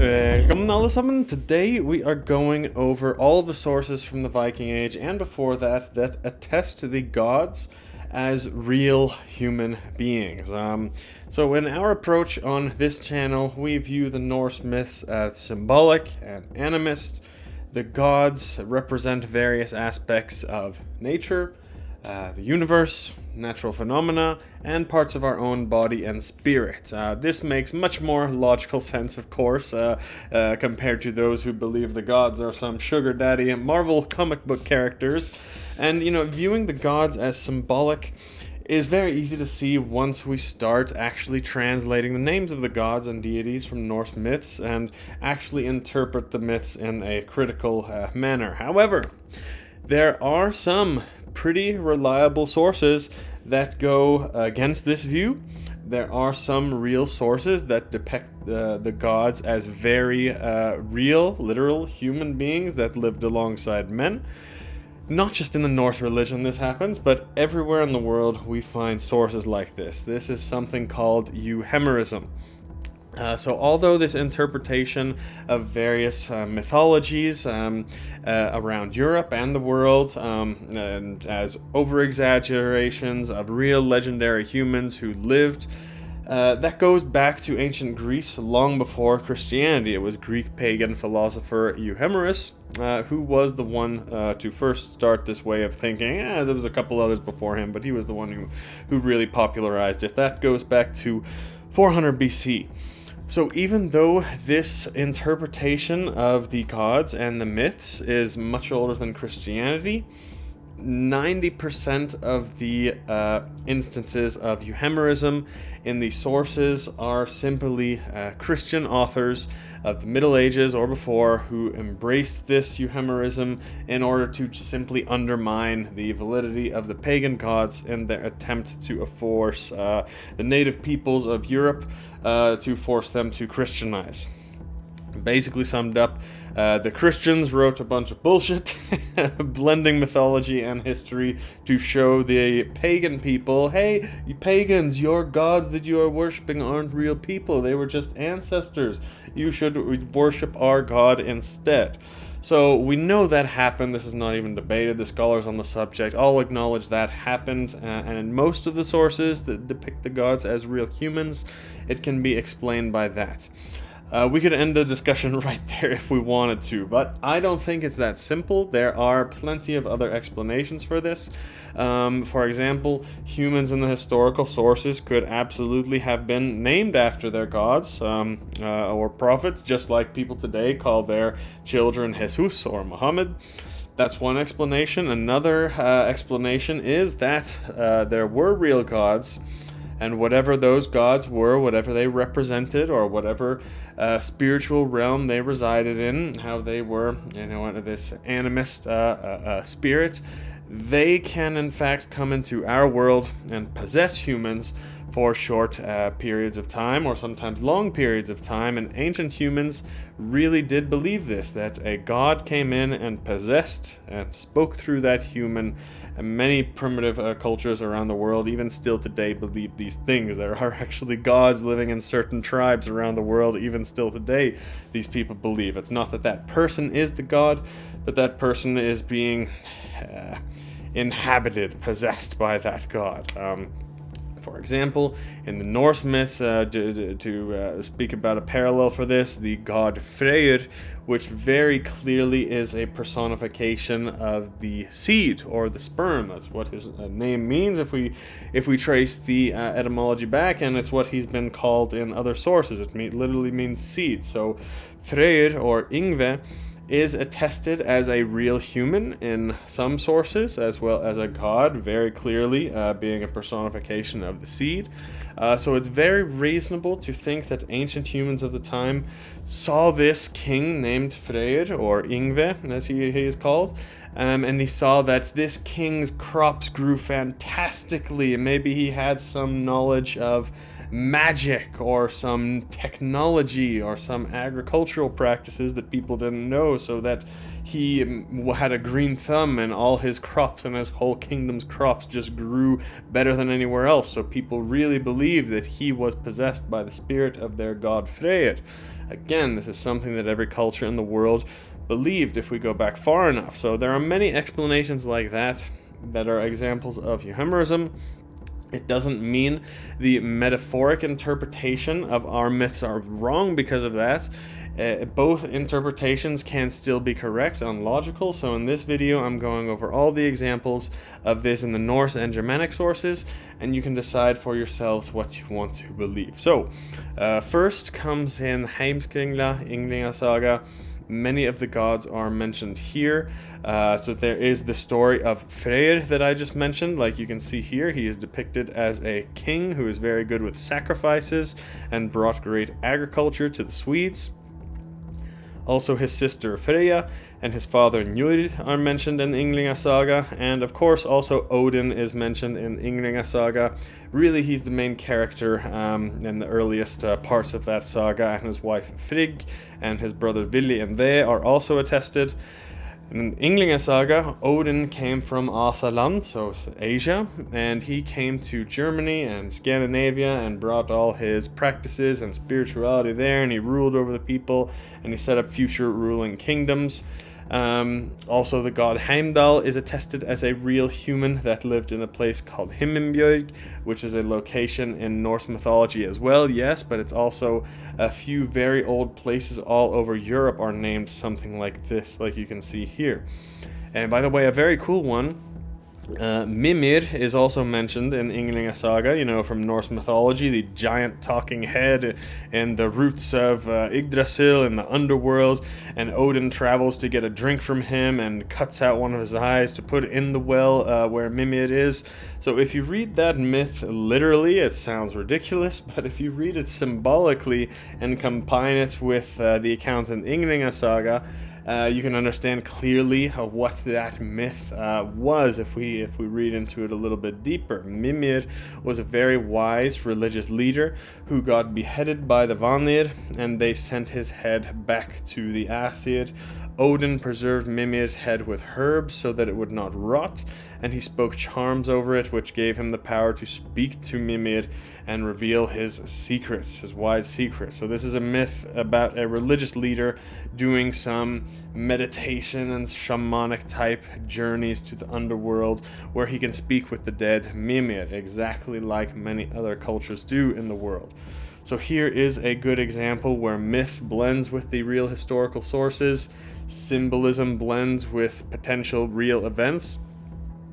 Welcome alle sammen. Today we are going over all the sources from the Viking Age and before that that attest to the gods as real human beings. So in our approach on this channel, we view the Norse myths as symbolic and animist. The gods represent various aspects of nature, the universe, natural phenomena, and parts of our own body and spirit. This makes much more logical sense, of course, compared to those who believe the gods are some sugar daddy Marvel comic book characters. And, viewing the gods as symbolic is very easy to see once we start actually translating the names of the gods and deities from Norse myths and actually interpret the myths in a critical manner. However, there are some pretty reliable sources that go against this view. There are some real sources that depict the gods as very real, literal human beings that lived alongside men. Not just in the Norse religion this happens, but everywhere in the world we find sources like this. This is something called euhemerism. So although this interpretation of various mythologies around Europe and the world and as over-exaggerations of real legendary humans who lived, that goes back to ancient Greece long before Christianity. It was Greek pagan philosopher Euhemerus who was the one to first start this way of thinking. There was a couple others before him, but he was the one who really popularized it. That goes back to 400 BC. So even though this interpretation of the gods and the myths is much older than Christianity, 90% of the instances of euhemerism in the sources are simply Christian authors of the Middle Ages or before who embraced this euhemerism in order to simply undermine the validity of the pagan gods in their attempt to force the native peoples of Europe to force them to Christianize. Basically summed up, the Christians wrote a bunch of bullshit, blending mythology and history to show the pagan people, hey, you pagans, your gods that you are worshipping aren't real people, they were just ancestors. You should worship our god instead. So we know that happened. This is not even debated. The scholars on the subject all acknowledge that happened, and in most of the sources that depict the gods as real humans, it can be explained by that. We could end the discussion right there if we wanted to, but I don't think it's that simple. There are plenty of other explanations for this. For example, humans in the historical sources could absolutely have been named after their gods or prophets, just like people today call their children Jesus or Muhammad. That's one explanation. Another explanation is that there were real gods, and whatever those gods were, whatever they represented, or whatever spiritual realm they resided in, how they were, this animist spirit, they can in fact come into our world and possess humans for short periods of time, or sometimes long periods of time. And ancient humans really did believe this, that a god came in and possessed and spoke through that human. And many primitive cultures around the world, even still today, believe these things. There are actually gods living in certain tribes around the world, even still today, these people believe. It's not that that person is the god, but that person is being inhabited, possessed by that god. For example, in the Norse myths, to speak about a parallel for this, the god Freyr, which very clearly is a personification of the seed or the sperm. That's what his name means if we trace the etymology back, and it's what he's been called in other sources. It literally means seed. So Freyr or Yngve is attested as a real human in some sources, as well as a god, very clearly being a personification of the seed. So it's very reasonable to think that ancient humans of the time saw this king named Freyr, or Yngve, as he is called, and he saw that this king's crops grew fantastically, and maybe he had some knowledge of magic or some technology or some agricultural practices that people didn't know, so that he had a green thumb, and all his crops and his whole kingdom's crops just grew better than anywhere else. So people really believed that he was possessed by the spirit of their god Freyr. Again, this is something that every culture in the world believed if we go back far enough. So there are many explanations like that are examples of euhemerism. It doesn't mean the metaphoric interpretation of our myths are wrong because of that. Both interpretations can still be correct and logical. So in this video, I'm going over all the examples of this in the Norse and Germanic sources, and you can decide for yourselves what you want to believe. So first comes in Heimskringla, Ynglinga Saga. Many of the gods are mentioned here. So there is the story of Freyr that I just mentioned. Like you can see here, he is depicted as a king who is very good with sacrifices and brought great agriculture to the Swedes. Also his sister Freya and his father Njord are mentioned in the Ynglinga Saga, and of course also Odin is mentioned in Ynglinga Saga. Really, he's the main character in the earliest parts of that saga, and his wife Frigg and his brother Vili and they are also attested. In Ynglinga Saga, Odin came from Asaland, so Asia, and he came to Germany and Scandinavia and brought all his practices and spirituality there, and he ruled over the people, and he set up future ruling kingdoms. Also, the god Heimdall is attested as a real human that lived in a place called Himmelbjörg, which is a location in Norse mythology as well, yes, but it's also a few very old places all over Europe are named something like this, like you can see here. And by the way, a very cool one, Mimir is also mentioned in Ynglinga Saga, you know, from Norse mythology, the giant talking head and the roots of Yggdrasil in the underworld, and Odin travels to get a drink from him and cuts out one of his eyes to put in the well where Mimir is. So if you read that myth literally, it sounds ridiculous, but if you read it symbolically and combine it with the account in Ynglinga Saga, you can understand clearly what that myth was if we read into it a little bit deeper. Mimir was a very wise religious leader who got beheaded by the Vanir, and they sent his head back to the Aesir. Odin preserved Mimir's head with herbs so that it would not rot, and he spoke charms over it, which gave him the power to speak to Mimir and reveal his secrets, his wise secrets. So this is a myth about a religious leader doing some meditation and shamanic type journeys to the underworld where he can speak with the dead Mimir, exactly like many other cultures do in the world. So here is a good example where myth blends with the real historical sources, symbolism blends with potential real events,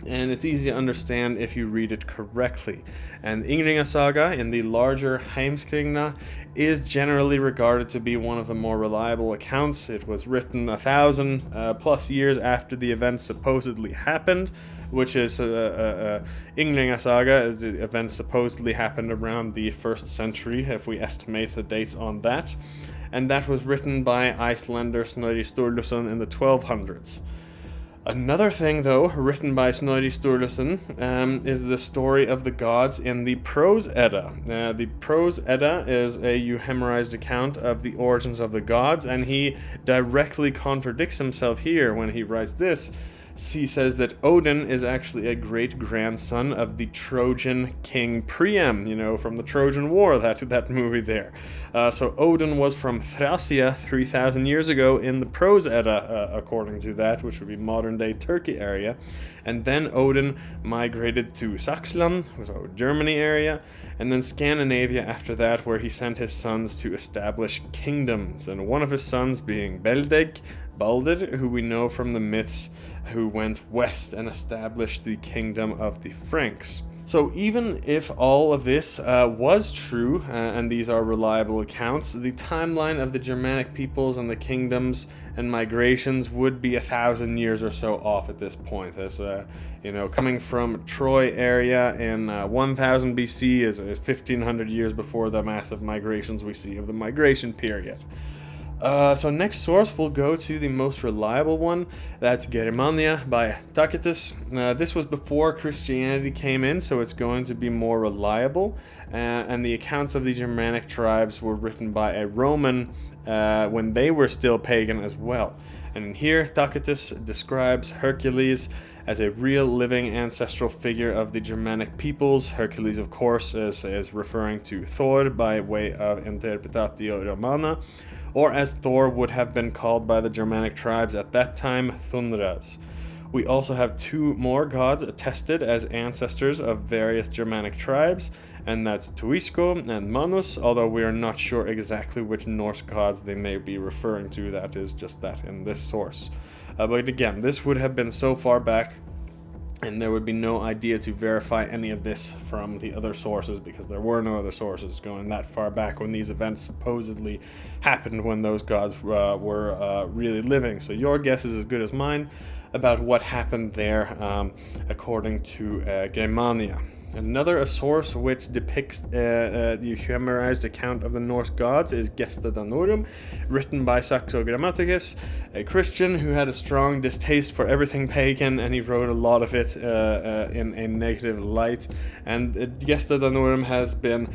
and it's easy to understand if you read it correctly. And Ynglinga Saga, in the larger Heimskringla, is generally regarded to be one of the more reliable accounts. It was written 1,000 plus years after the events supposedly happened, which is Ynglinga Saga, as the events supposedly happened around the 1st century, if we estimate the dates on that. And that was written by Icelander Snorri Sturluson in the 1200s. Another thing, though, written by Snorri Sturluson, is the story of the gods in the Prose Edda. The Prose Edda is a euhemerized account of the origins of the gods, and he directly contradicts himself here when he writes this. He says that Odin is actually a great-grandson of the Trojan king Priam, you know, from the Trojan War, that movie there. So Odin was from Thracia 3,000 years ago in the Prose Edda, according to that, which would be modern-day Turkey area. And then Odin migrated to Saxland, so Germany area, and then Scandinavia after that, where he sent his sons to establish kingdoms, and one of his sons being Balder, who we know from the myths, who went west and established the kingdom of the Franks. So even if all of this was true, and these are reliable accounts, the timeline of the Germanic peoples and the kingdoms and migrations would be 1,000 years or so off at this point. As you know, coming from Troy area in 1000 BC is 1,500 years before the massive migrations we see of the migration period. So next source we'll go to the most reliable one. That's Germania by Tacitus. This was before Christianity came in, so it's going to be more reliable. And the accounts of the Germanic tribes were written by a Roman when they were still pagan as well. And in here, Tacitus describes Hercules as a real living ancestral figure of the Germanic peoples. Hercules, of course, is referring to Thor by way of Interpretatio Romana, or as Thor would have been called by the Germanic tribes at that time, Thunras. We also have two more gods attested as ancestors of various Germanic tribes, and that's Tuisko and Manus, although we are not sure exactly which Norse gods they may be referring to. That is just that in this source. But again, this would have been so far back, and there would be no idea to verify any of this from the other sources, because there were no other sources going that far back when these events supposedly happened, when those gods were really living. So your guess is as good as mine about what happened there, according to Germania. Another source which depicts the euhemerized account of the Norse gods is Gesta Danorum, written by Saxo Grammaticus, a Christian who had a strong distaste for everything pagan, and he wrote a lot of it in a negative light. And Gesta Danorum has been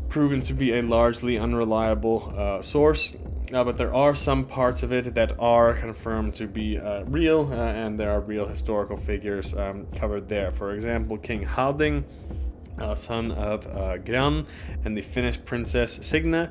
proven to be a largely unreliable source. But there are some parts of it that are confirmed to be real, and there are real historical figures covered there. For example, King Halding, son of Gran, and the Finnish princess Signe.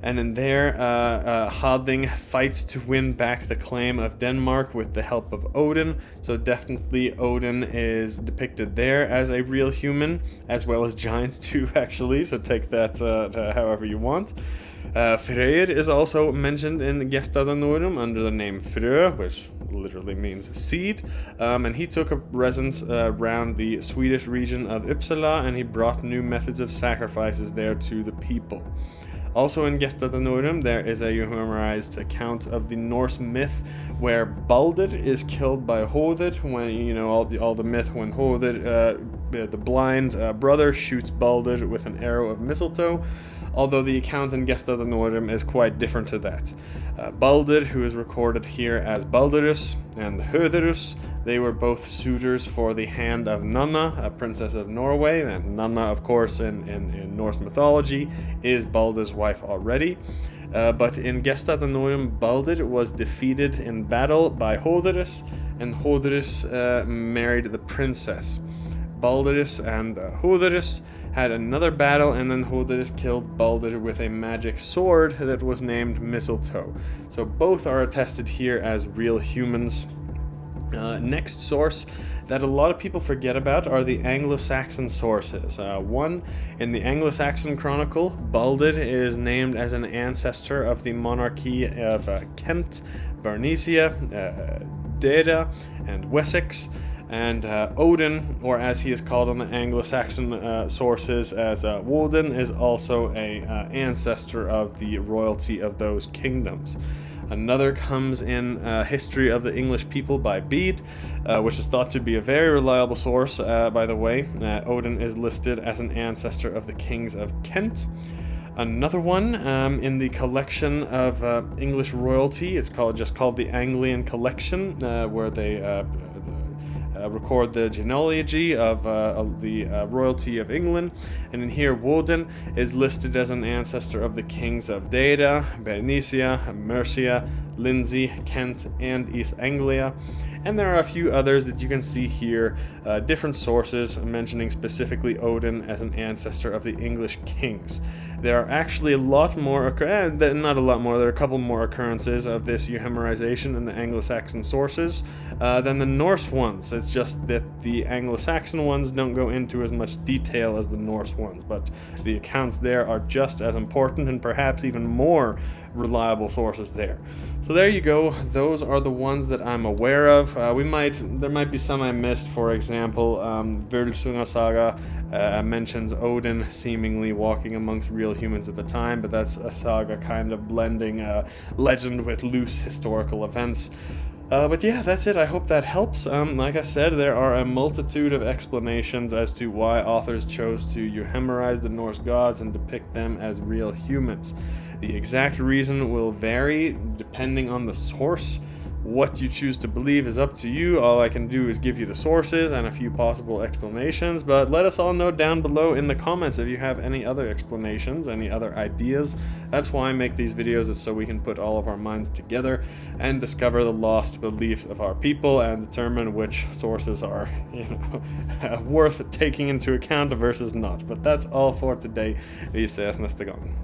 And in there, Halding fights to win back the claim of Denmark with the help of Odin. So definitely Odin is depicted there as a real human, as well as giants too, actually. So take that however you want. Freyr is also mentioned in Gesta Danorum under the name Frö, which literally means seed, and he took up residence around the Swedish region of Uppsala, and he brought new methods of sacrifices there to the people. Also in Gesta Danorum, there is a euhemerized account of the Norse myth where Balder is killed by Hoder. When all the myth when Hoder, the blind brother, shoots Balder with an arrow of mistletoe. Although the account in Gesta Danorum is quite different to that. Balder, who is recorded here as Balderus, and Höderus, they were both suitors for the hand of Nanna, a princess of Norway, and Nanna, of course, in Norse mythology, is Balder's wife already. But in Gesta Danorum, Balder was defeated in battle by Hoderus, and Hoderus married the princess. Balderus and Hoderus had another battle, and then Hoderus killed Balder with a magic sword that was named Mistletoe. So both are attested here as real humans. Next source that a lot of people forget about are the Anglo-Saxon sources. One, in the Anglo-Saxon Chronicle, Balder is named as an ancestor of the monarchy of Kent, Bernicia, Deda, and Wessex. And Odin, or as he is called on the Anglo-Saxon sources as Woden, is also a ancestor of the royalty of those kingdoms. Another comes in History of the English People by Bede, which is thought to be a very reliable source, by the way. Odin is listed as an ancestor of the kings of Kent. Another one in the collection of English royalty, it's just called the Anglian Collection, where they record the genealogy of the royalty of England, and in here Woden is listed as an ancestor of the kings of Deda, Bernicia, Mercia, Lindsey, Kent, and East Anglia. And there are a few others that you can see here, different sources mentioning specifically Odin as an ancestor of the English kings. There are actually a lot more, not a lot more, there are a couple more occurrences of this euhemerization in the Anglo-Saxon sources than the Norse ones. It's just that the Anglo-Saxon ones don't go into as much detail as the Norse ones, but the accounts there are just as important and perhaps even more reliable sources there. So there you go. Those are the ones that I'm aware of. There might be some I missed. For example, Völsunga Saga mentions Odin seemingly walking amongst real humans at the time, but that's a saga kind of blending legend with loose historical events. But yeah, that's it. I hope that helps. Like I said, there are a multitude of explanations as to why authors chose to euhemerize the Norse gods and depict them as real humans. The exact reason will vary depending on the source. What you choose to believe is up to you. All I can do is give you the sources and a few possible explanations, but let us all know down below in the comments if you have any other explanations, any other ideas. That's why I make these videos, is so we can put all of our minds together and discover the lost beliefs of our people and determine which sources are, worth taking into account versus not. But that's all for today. Vi ses nästa gång.